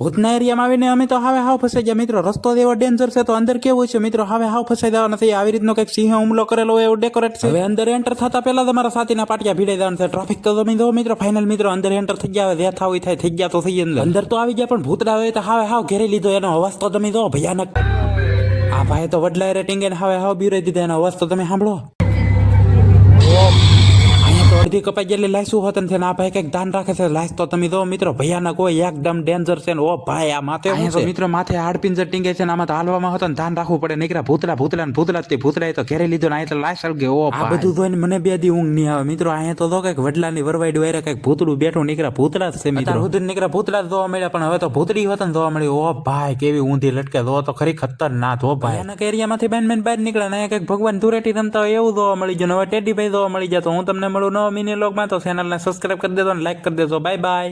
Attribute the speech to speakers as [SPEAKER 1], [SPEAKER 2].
[SPEAKER 1] ભૂતના એરિયામાં આવીને અમે તો હવે હાવ ફસાઈ ગયા મિત્રો. રસ્તો એવો ડેન્જર છે તો અંદર કેવું છે મિત્રો, હવે હાવ ફસાઈ જવા નથી. આવી રીતનો કંઈક સિંહ હુમલો કરેલો હોય એવું ડેકોરેટ છે. હવે અંદર એન્ટર થતા પહેલા તમારા સાથીના પાટિયા ભીડાઈ જવાનું છે. ટ્રાફિક તો તમે જો મિત્રો, ફાઇનલ મિત્રો અંદર એન્ટર થઈ ગયા. હવે જે થાવ થાય થઈ ગયા તો થઈ અંદર. અંદર તો આવી ગયા પણ ભૂતડા હોય તો હવે હાવ ઘેરી લીધો. એનો અવાજ તો તમે જો ભયાનક. આ ભાઈ તો વડલા રેટિંગ એને હવે હાવ બીરાઈ દીધા. એનો અવાજ તો તમે સાંભળો. અડધી કપાઈ ગયેલી લાઈસું હોત ને આ ભાઈ કઈક ધ્યાન રાખે છે. લાઈસ તો તમે જો મિત્રો ભયાનક હોય, એકદમ ડેન્જર છે. ઓ ભાઈ આ માથે તો મિત્રો માથે હાડપિંજર ટીંગે છે ને આમાં તો હાલવામાં હતો ને ધ્યાન રાખવું પડે. નીકળ્યા ભૂતલા ભૂતલા ભૂતલા તો ઘેરી લીધો ને અહીં તો લાઈસ અલગે. ઓ આ બધું જોઈને મને બે દી ઊંઘ નહીં આવે મિત્રો. અહીંયા તો કઈક વડલાની વરવાઈડ વાયરે કઈક ભૂતડું બેઠું નીકળ્યા ભૂતલા જ છે મિત્રો. સુધી નીકળ્યા ભૂતલા જ જોવા મળ્યા પણ હવે તો ભૂતડી હોત ને જોવા મળ્યું. ઓ ભાઈ કેવી ઊંધી લટકે. જો તો ખરી ખતરનાક. ઓ ભાઈ એના એરિયામાંથી બેન બહાર નીકળ્યા ને કઈક ભગવાન ધૂળેટી રમતા હોય એવું જોવા મળી ગયું. હવે ટેડી ભાઈ જોવા મળી જાય. તો હું તમને મળું નવો મિની વ્લોગમાં. તો ચેનલને સબસ્ક્રાઇબ કરી દેજો અને લાઈક કરી દેજો. Bye bye.